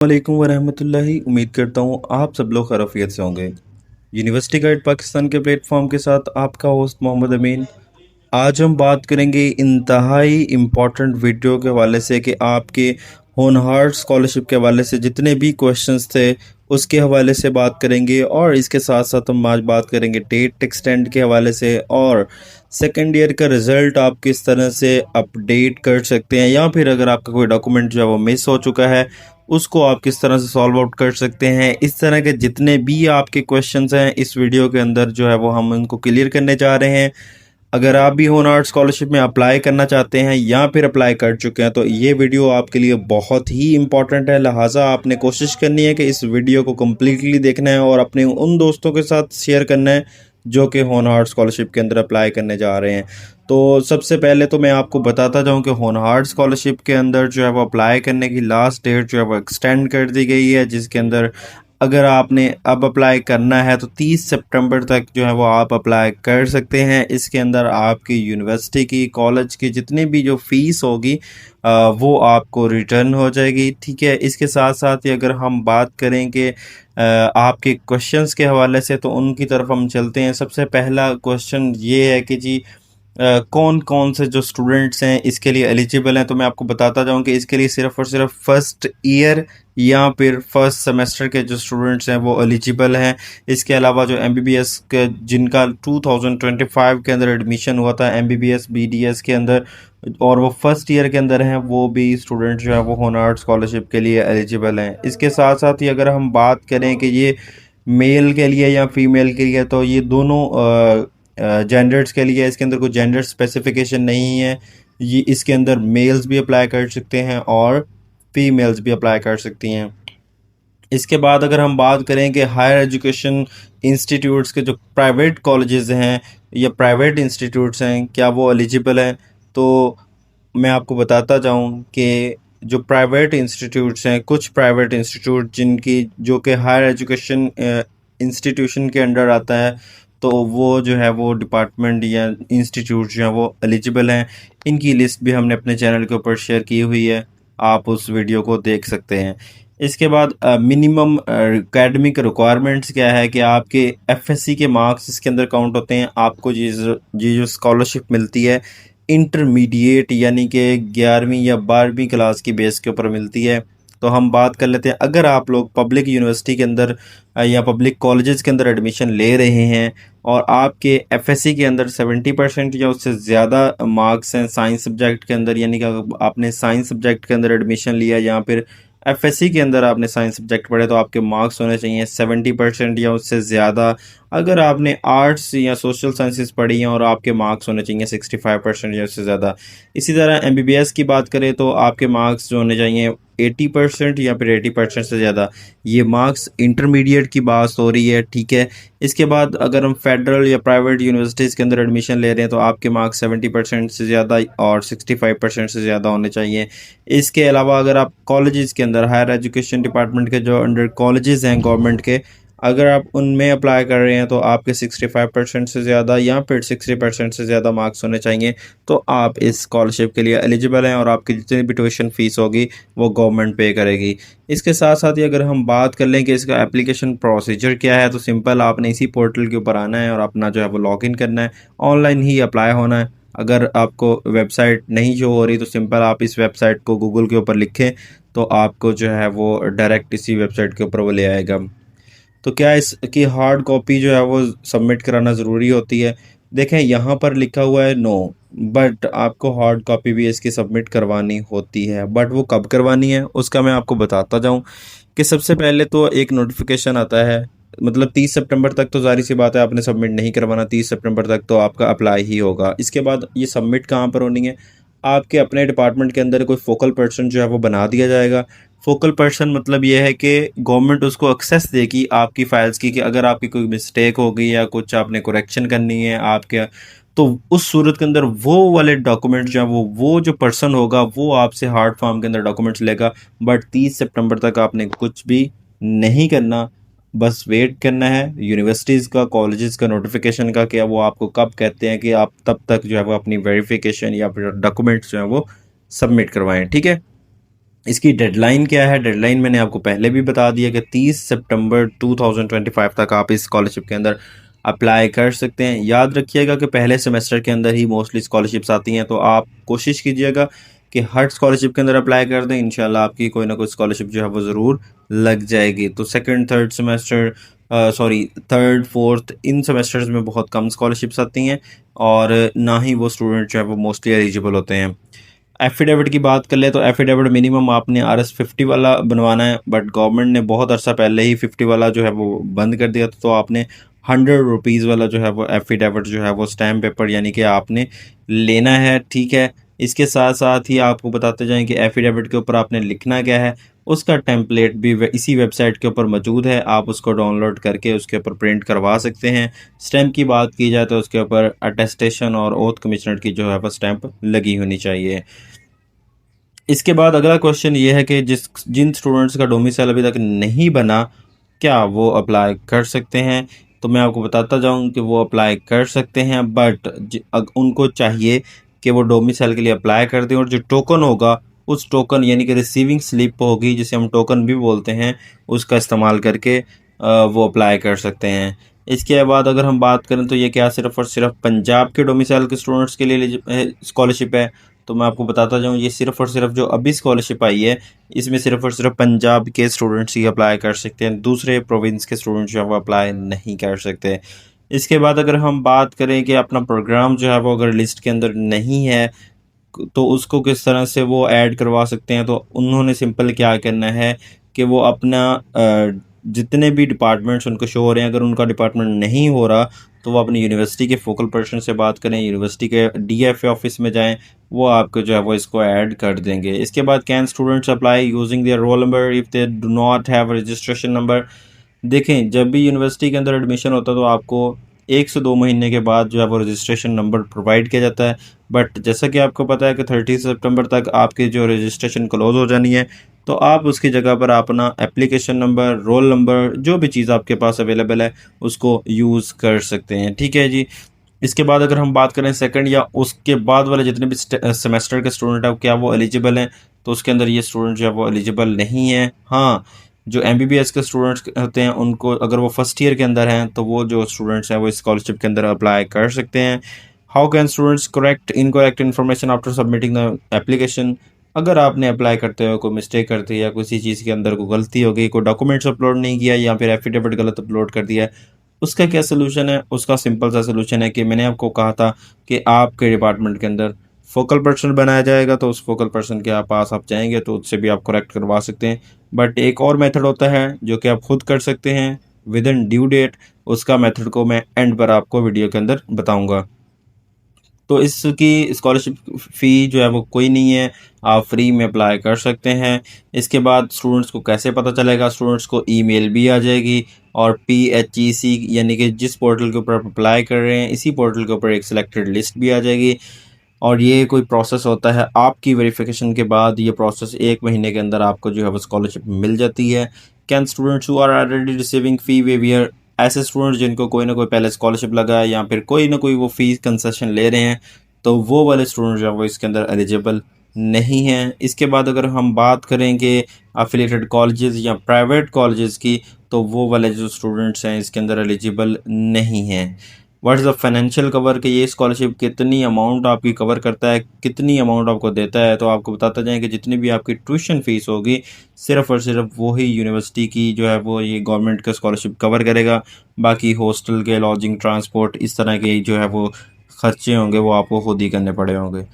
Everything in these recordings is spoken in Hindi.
वालेकुम वरहमतुल्लाहि। उम्मीद करता हूँ आप सब लोग खैरियत से होंगे। यूनिवर्सिटी गाइड पाकिस्तान के प्लेटफॉर्म के साथ आपका होस्ट मोहम्मद अमीन। आज हम बात करेंगे इंतहाई इम्पॉर्टेंट वीडियो के हवाले से कि आपके होनहार स्कॉलरशिप के हवाले से जितने भी क्वेश्चंस थे उसके हवाले से बात करेंगे, और इसके साथ साथ हम आज बात करेंगे डेट एक्सटेंड के हवाले से और सेकेंड ईयर का रिज़ल्ट आप किस तरह से अपडेट कर सकते हैं, या फिर अगर आपका कोई डॉक्यूमेंट जो है वो मिस हो चुका है उसको आप किस तरह से सॉल्व आउट कर सकते हैं। इस तरह के जितने भी आपके क्वेश्चंस हैं इस वीडियो के अंदर जो है वो हम उनको क्लियर करने जा रहे हैं। अगर आप भी होनहार स्कॉलरशिप में अप्लाई करना चाहते हैं या फिर अप्लाई कर चुके हैं तो ये वीडियो आपके लिए बहुत ही इम्पॉर्टेंट है, लिहाजा आपने कोशिश करनी है कि इस वीडियो को कम्प्लीटली देखना है और अपने उन दोस्तों के साथ शेयर करना है जो कि होनहार स्कॉलरशिप के अंदर अप्लाई करने जा रहे हैं। तो सबसे पहले तो मैं आपको बताता जाऊं कि होनहार स्कॉलरशिप के अंदर जो है वो अप्लाई करने की लास्ट डेट जो है वो एक्सटेंड कर दी गई है, जिसके अंदर अगर आपने अब अप्लाई करना है तो 30 सितंबर तक जो है वो आप अप्लाई कर सकते हैं। इसके अंदर आपकी यूनिवर्सिटी की कॉलेज की जितनी भी जो फ़ीस होगी वो आपको रिटर्न हो जाएगी। ठीक है, इसके साथ साथ ही अगर हम बात करें कि आपके क्वेश्चंस के हवाले से तो उनकी तरफ हम चलते हैं। सबसे पहला क्वेश्चन ये है कि जी कौन कौन से जो स्टूडेंट्स हैं इसके लिए एलिजिबल हैं। तो मैं आपको बताता जाऊं कि इसके लिए सिर्फ और सिर्फ फर्स्ट ईयर या फिर फर्स्ट सेमेस्टर के जो स्टूडेंट्स हैं वो एलिजिबल हैं। इसके अलावा जो एमबीबीएस के जिनका 2025 के अंदर एडमिशन हुआ था एमबीबीएस बीडीएस के अंदर और वो फर्स्ट ईयर के अंदर हैं, वो भी स्टूडेंट जो है वो होनहार स्कॉलरशिप के लिए एलिजिबल हैं। इसके साथ साथ ही अगर हम बात करें कि ये मेल के लिए या फीमेल के लिए, तो ये दोनों जेंडर्स के लिए इसके अंदर कोई जेंडर स्पेसिफिकेशन नहीं है। ये इसके अंदर मेल्स भी अप्लाई कर सकते हैं और फीमेल्स भी अप्लाई कर सकती हैं। इसके बाद अगर हम बात करें कि हायर एजुकेशन इंस्टीट्यूट्स के जो प्राइवेट कॉलेजेस हैं या प्राइवेट इंस्टीट्यूट्स हैं क्या वो एलिजिबल हैं, तो मैं आपको बताता जाऊं कि जो प्राइवेट इंस्टीट्यूट्स हैं, कुछ प्राइवेट इंस्टीट्यूट जिनकी जो कि हायर एजुकेशन इंस्टीट्यूशन के अंडर आता है, तो वो जो है वो डिपार्टमेंट या इंस्टीट्यूट जो है वो एलिजिबल हैं। इनकी लिस्ट भी हमने अपने चैनल के ऊपर शेयर की हुई है, आप उस वीडियो को देख सकते हैं। इसके बाद मिनिमम एकेडमिक रिक्वायरमेंट्स क्या है कि आपके एफएससी के मार्क्स इसके अंदर काउंट होते हैं। आपको ये जो स्कॉलरशिप मिलती है इंटरमीडिएट यानी कि 11वीं या 12वीं क्लास की बेस के ऊपर मिलती है। तो हम बात कर लेते हैं, अगर आप लोग पब्लिक यूनिवर्सिटी के अंदर या पब्लिक कॉलेजेस के अंदर एडमिशन ले रहे हैं और आपके एफएससी के अंदर 70% या उससे ज़्यादा मार्क्स हैं साइंस सब्जेक्ट के अंदर, यानी कि आपने साइंस सब्जेक्ट के अंदर एडमिशन लिया या फिर एफएससी के अंदर आपने साइंस सब्जेक्ट पढ़े, तो आपके मार्क्स होने चाहिए 70% या उससे ज़्यादा। अगर आपने आर्ट्स या सोशल साइंसेस पढ़ी हैं और आपके मार्क्स होने चाहिए 65% या उससे ज़्यादा। इसी तरह एमबीबीएस की बात करें तो आपके मार्क्स जो होने चाहिए 80% या फिर 80% से ज़्यादा। ये मार्क्स इंटरमीडिएट की बात हो रही है, ठीक है। इसके बाद अगर हम फेडरल या प्राइवेट यूनिवर्सिटीज़ के अंदर एडमिशन ले रहे हैं तो आपके मार्क्स 70% से ज़्यादा और 65% से ज़्यादा होने चाहिए। इसके अलावा अगर आप कॉलेजेस के अंदर हायर एजुकेशन डिपार्टमेंट के जो अंडर कॉलेजेस हैं गवर्नमेंट के, अगर आप उनमें अप्लाई कर रहे हैं तो आपके 65% से ज़्यादा या फिर 60% से ज़्यादा मार्क्स होने चाहिए, तो आप इस स्कॉलरशिप के लिए एलिजिबल हैं और आपकी जितनी भी ट्यूशन फ़ीस होगी वो गवर्नमेंट पे करेगी। इसके साथ साथ ही अगर हम बात कर लें कि इसका एप्लीकेशन प्रोसीजर क्या है, तो सिंपल आपने इसी पोर्टल के ऊपर आना है और अपना जो है वो लॉगिन करना है, ऑनलाइन ही अप्लाई होना है। अगर आपको वेबसाइट नहीं शो हो रही तो सिंपल आप इस वेबसाइट को गूगल के ऊपर लिखें तो आपको जो है वो डायरेक्ट इसी वेबसाइट के ऊपर वो ले आएगा। तो क्या इसकी हार्ड कॉपी जो है वो सबमिट कराना ज़रूरी होती है? देखें यहाँ पर लिखा हुआ है नो, बट आपको हार्ड कॉपी भी इसकी सबमिट करवानी होती है। बट वो कब करवानी है उसका मैं आपको बताता जाऊँ कि सबसे पहले तो एक नोटिफिकेशन आता है, मतलब 30 सितंबर तक तो ज़ाहिर सी बात है आपने सबमिट नहीं करवाना, 30 सितंबर तक तो आपका अप्लाई ही होगा। इसके बाद ये सबमिट कहाँ पर होनी है, आपके अपने डिपार्टमेंट के अंदर कोई फोकल पर्सन जो है वो बना दिया जाएगा। फोकल पर्सन मतलब ये है कि गवर्नमेंट उसको एक्सेस देगी आपकी फ़ाइल्स की, कि अगर आपकी कोई मिस्टेक हो गई या कुछ आपने करेक्शन करनी है आपके, तो उस सूरत के अंदर वो वाले डॉक्यूमेंट जो है वो जो पर्सन होगा वो आपसे हार्ड फॉर्म के अंदर डॉक्यूमेंट्स लेगा। बट 30 सितंबर तक आपने कुछ भी नहीं करना, बस वेट करना है यूनिवर्सिटीज़ का, कॉलेजेस का नोटिफिकेशन का, कि वो आपको कब कहते हैं कि आप तब तक जो है वो अपनी वेरिफिकेशन या फिर डॉक्यूमेंट्स जो है वो सबमिट करवाएं। ठीक है, इसकी डेडलाइन क्या है? डेडलाइन मैंने आपको पहले भी बता दिया कि 30 सितंबर 2025 तक आप इस स्कॉलरशिप के अंदर अप्लाई कर सकते हैं। याद रखिएगा कि पहले सेमेस्टर के अंदर ही मोस्टली स्कॉलरशिप्स आती हैं, तो आप कोशिश कीजिएगा कि हर स्कॉलरशिप के अंदर अप्लाई कर दें। इंशाल्लाह आपकी कोई ना कोई स्कॉलरशिप जो है वो ज़रूर लग जाएगी। तो second third semester sorry third fourth in semesters में बहुत कम स्कॉलरशिप्स आती हैं और ना ही वो स्टूडेंट जो है वो मोस्टली एलिजिबल होते हैं। एफिडेविट की बात कर ले तो एफिडेविट मिनिमम आपने RS50 वाला बनवाना है, बट गवर्नमेंट ने बहुत अरसा पहले ही 50 वाला जो है वो बंद कर दिया था। तो आपने 100 रुपीज़ वाला जो है वो एफिडेविट जो है वो स्टैम्प पेपर यानी कि आपने लेना है, ठीक है। इसके साथ साथ ही आपको बताते जाएं कि एफिडेविट के ऊपर आपने लिखना क्या है, उसका टेम्पलेट भी इसी वेबसाइट के ऊपर मौजूद है। आप उसको डाउनलोड करके उसके ऊपर प्रिंट करवा सकते हैं। स्टैम्प की बात की जाए तो उसके ऊपर अटेस्टेशन और ओथ कमिश्नर की जो है वो स्टैम्प लगी होनी चाहिए। इसके बाद अगला क्वेश्चन ये है कि जिन स्टूडेंट्स का डोमिसाइल अभी तक नहीं बना, क्या वो अप्लाई कर सकते हैं? तो मैं आपको बताता जाऊं कि वो अप्लाई कर सकते हैं, बट उनको चाहिए कि वो डोमिसाइल के लिए अप्लाई कर दें और जो टोकन होगा उस टोकन यानी कि रिसीविंग स्लिप होगी, जिसे हम टोकन भी बोलते हैं, उसका इस्तेमाल करके वो अप्लाई कर सकते हैं। इसके बाद अगर हम बात करें तो ये क्या सिर्फ़ और सिर्फ पंजाब के डोमिसाइल के स्टूडेंट्स के लिए स्कॉलरशिप है? तो मैं आपको बताता जाऊँ, ये सिर्फ़ और सिर्फ जो अभी स्कॉलरशिप आई है, इसमें सिर्फ़ और सिर्फ पंजाब के स्टूडेंट्स ही अप्लाई कर सकते हैं। दूसरे प्रोविंस के स्टूडेंट्स जो है वो अप्लाई नहीं कर सकते। इसके बाद अगर हम बात करें कि अपना प्रोग्राम जो है वो अगर लिस्ट के अंदर नहीं है, तो उसको किस तरह से वो ऐड करवा सकते हैं? तो उन्होंने सिंपल क्या करना है कि वो अपना जितने भी डिपार्टमेंट्स उनको शो हो रहे हैं, अगर उनका डिपार्टमेंट नहीं हो रहा तो वो अपनी यूनिवर्सिटी के फोकल पर्सन से बात करें, यूनिवर्सिटी के DFA ऑफिस में जाएं, वो आपको जो है वो इसको ऐड कर देंगे। इसके बाद can students apply using their roll number if they do not have registration number? देखें, जब भी यूनिवर्सिटी के अंदर एडमिशन होता है तो आपको 1 से 2 महीने के बाद जो है वो रजिस्ट्रेशन नंबर प्रोवाइड किया जाता है। बट जैसा कि आपको पता है कि 30 सितंबर तक आपकी जो रजिस्ट्रेशन क्लोज हो जानी है, तो आप उसकी जगह पर अपना एप्लीकेशन नंबर, रोल नंबर, जो भी चीज़ आपके पास अवेलेबल है उसको यूज़ कर सकते हैं, ठीक है जी। इसके बाद अगर हम बात करें सेकंड या उसके बाद वाले जितने भी सेमेस्टर के स्टूडेंट हैं, क्या वो एलिजिबल हैं? तो उसके अंदर ये स्टूडेंट जो है वो एलिजिबल नहीं है। हाँ, जो MBBS के स्टूडेंट्स होते हैं उनको, अगर वो फर्स्ट ईयर के अंदर हैं, तो वो जो स्टूडेंट्स हैं वो स्कॉलरशिप के अंदर अप्लाई कर सकते हैं। How can students correct incorrect information after submitting the application? अगर आपने अप्लाई करते हुए कोई मिस्टेक कर दी या किसी चीज़ के अंदर कोई गलती हो गई, कोई डॉक्यूमेंट्स अपलोड नहीं किया या फिर एफिडेविट गलत अपलोड कर दिया है, उसका क्या सलूशन है? उसका सिंपल सा सलूशन है कि मैंने आपको कहा था कि आपके डिपार्टमेंट के अंदर फोकल पर्सन बनाया जाएगा, तो उस फोकल पर्सन के पास आप जाएंगे तो उससे भी आप करेक्ट करवा सकते हैं। बट एक और मेथड होता है जो कि आप खुद कर सकते हैं विद इन ड्यू डेट। उसका मेथड को मैं एंड पर आपको वीडियो के अंदर बताऊंगा। तो इसकी स्कॉलरशिप फ़ी जो है वो कोई नहीं है, आप फ्री में अप्लाई कर सकते हैं। इसके बाद स्टूडेंट्स को कैसे पता चलेगा? स्टूडेंट्स को ईमेल भी आ जाएगी और PHEC यानी कि जिस पोर्टल के ऊपर आप अप्लाई कर रहे हैं, इसी पोर्टल के ऊपर एक सिलेक्टेड लिस्ट भी आ जाएगी। और ये कोई प्रोसेस होता है, आपकी वेरिफिकेशन के बाद ये प्रोसेस 1 महीने के अंदर आपको जो है वो स्कॉलरशिप मिल जाती है। Can students who are already receiving fee waiver? ऐसे स्टूडेंट्स जिनको कोई ना कोई पहले स्कॉलरशिप लगा है या फिर कोई ना कोई वो फीस कंसेशन ले रहे हैं, तो वो वाले स्टूडेंट जो है वो इसके अंदर एलिजिबल नहीं हैं। इसके बाद अगर हम बात करेंगे अफिलिएटेड कॉलेजेस या प्राइवेट कॉलेजेस की, तो वो वाले जो स्टूडेंट्स हैं इसके अंदर एलिजिबल नहीं हैं। व्हाट्स द फाइनेंशियल कवर, कि ये स्कॉलरशिप कितनी अमाउंट आपकी कवर करता है, कितनी अमाउंट आपको देता है? तो आपको बताता जाए कि जितनी भी आपकी ट्यूशन फ़ीस होगी, सिर्फ़ और सिर्फ वही यूनिवर्सिटी की जो है वो ये गवर्नमेंट का स्कॉलरशिप कवर करेगा। बाकी हॉस्टल के लॉजिंग, ट्रांसपोर्ट, इस तरह के जो है वो खर्चे होंगे वो आपको खुद ही करने पड़े होंगे।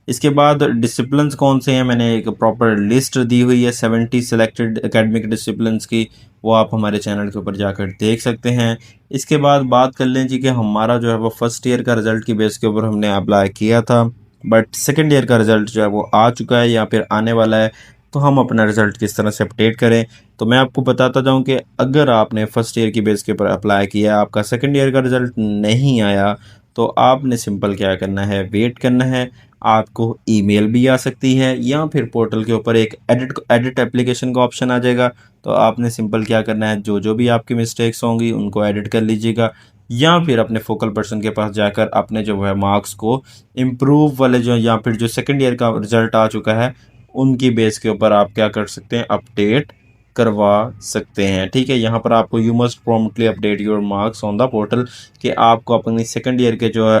इसके बाद डिसिप्लिन्स कौन से हैं, मैंने एक प्रॉपर लिस्ट दी हुई है 70 सेलेक्टेड एकेडमिक डिसिप्लिन्स की, वो आप हमारे चैनल के ऊपर जाकर देख सकते हैं। इसके बाद बात कर लें जी कि हमारा जो है वो फर्स्ट ईयर का रिज़ल्ट की बेस के ऊपर हमने अप्लाई किया था, बट सेकेंड ईयर का रिज़ल्ट जो है वो आ चुका है या फिर आने वाला है। तो हम अपना रिज़ल्ट किस तरह से अपडेट करें? तो मैं आपको बताता जाऊं कि अगर आपने फर्स्ट ईयर की बेस के ऊपर अप्लाई किया, आपका सेकेंड ईयर का रिज़ल्ट नहीं आया, तो आपने सिंपल क्या करना है, वेट करना है। आपको ईमेल भी आ सकती है या फिर पोर्टल के ऊपर एक एडिट एप्लीकेशन का ऑप्शन आ जाएगा। तो आपने सिंपल क्या करना है, जो जो भी आपकी मिस्टेक्स होंगी उनको एडिट कर लीजिएगा या फिर अपने फोकल पर्सन के पास जाकर अपने जो है मार्क्स को इम्प्रूव वाले जो या फिर जो सेकंड ईयर का रिजल्ट आ चुका है उनकी बेस के ऊपर आप क्या कर सकते हैं, अपडेट करवा सकते हैं। ठीक है, यहाँ पर आपको you must promptly update your marks on the portal, कि आपको अपनी सेकंड ईयर के जो है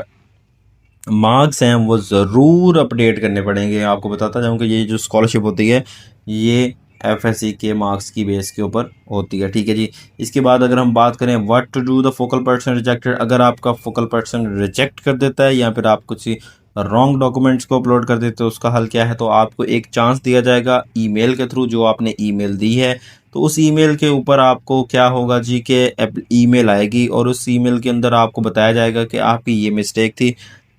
मार्क्स हैं वो ज़रूर अपडेट करने पड़ेंगे। आपको बताता जाऊँ कि ये जो स्कॉलरशिप होती है ये एफएससी के मार्क्स की बेस के ऊपर होती है। ठीक है जी। इसके बाद अगर हम बात करें what to do the focal person rejected, अगर आपका फोकल पर्सन रिजेक्ट कर देता है या फिर आप कुछ रॉन्ग डॉक्यूमेंट्स को अपलोड कर देते हो, उसका हल क्या है, तो आपको एक चांस दिया जाएगा ईमेल के थ्रू, जो आपने ईमेल दी है तो उस ईमेल के ऊपर आपको क्या होगा जी के ईमेल आएगी और उस ईमेल के अंदर आपको बताया जाएगा कि आपकी ये मिस्टेक थी।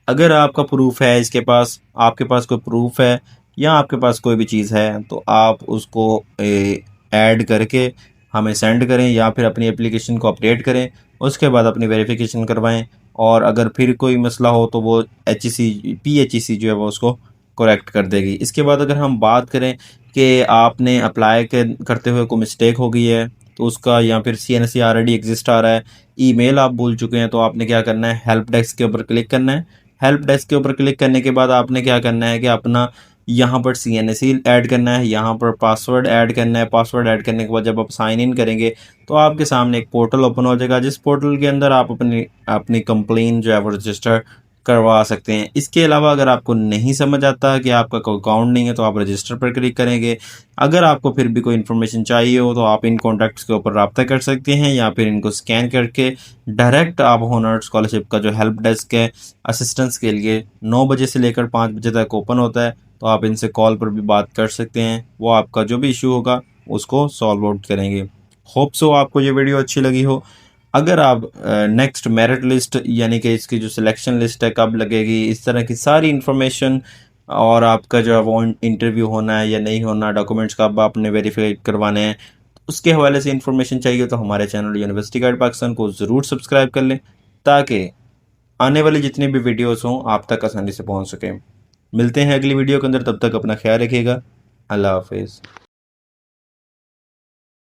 अगर आपका प्रूफ है, इसके पास आपके पास कोई प्रूफ है या आपके पास कोई भी चीज़ है तो आप उसको ऐड करके हमें सेंड करें या फिर अपनी एप्लीकेशन को अपडेट करें, उसके बाद अपनी वेरिफिकेशन करवाएं। और अगर फिर कोई मसला हो तो वो PHEC जो है वो उसको करेक्ट कर देगी। इसके बाद अगर हम बात करें कि आपने अप्लाई करते हुए कोई मिस्टेक हो गई है तो उसका या फिर CNC ऑलरेडी एग्जिस्ट आ रहा है, ईमेल आप भूल चुके हैं, तो आपने क्या करना है, हेल्प डेस्क के ऊपर क्लिक करना है। हेल्प डेस्क के ऊपर क्लिक करने के बाद आपने क्या करना है कि अपना यहाँ पर CNC ऐड करना है, यहाँ पर पासवर्ड ऐड करना है। पासवर्ड ऐड करने के बाद जब आप साइन इन करेंगे तो आपके सामने एक पोर्टल ओपन हो जाएगा, जिस पोर्टल के अंदर आप अपनी अपनी कंप्लेन जो है वो रजिस्टर करवा सकते हैं। इसके अलावा अगर आपको नहीं समझ आता कि आपका कोई अकाउंट नहीं है तो आप रजिस्टर पर क्लिक करेंगे। अगर आपको फिर भी कोई इन्फॉर्मेशन चाहिए हो तो आप इन कॉन्टैक्ट्स के ऊपर रब्ता कर सकते हैं या फिर इनको स्कैन करके डायरेक्ट आप होनर स्कॉलरशिप का जो हेल्प डेस्क है असिस्टेंस के लिए 9 बजे से लेकर 5 बजे तक ओपन होता है, तो आप इनसे कॉल पर भी बात कर सकते हैं। वो आपका जो भी इशू होगा उसको सॉल्व आउट करेंगे। होप सो आपको ये वीडियो अच्छी लगी हो। अगर आप नेक्स्ट मेरिट लिस्ट यानी कि इसकी जो सिलेक्शन लिस्ट है कब लगेगी, इस तरह की सारी इन्फॉर्मेशन और आपका जो है वो इंटरव्यू होना है या नहीं होना, डॉक्यूमेंट्स कब आपने वेरीफाई करवाने हैं, उसके हवाले से इन्फॉर्मेशन चाहिए तो हमारे चैनल यूनिवर्सिटी गाइड पाकिस्तान को ज़रूर सब्सक्राइब कर लें, ताकि आने वाली जितनी भी वीडियोस हों आप तक आसानी से पहुंच सकें। मिलते हैं अगली वीडियो के अंदर, तब तक अपना ख्याल रखिएगा। अल्लाह हाफिज़।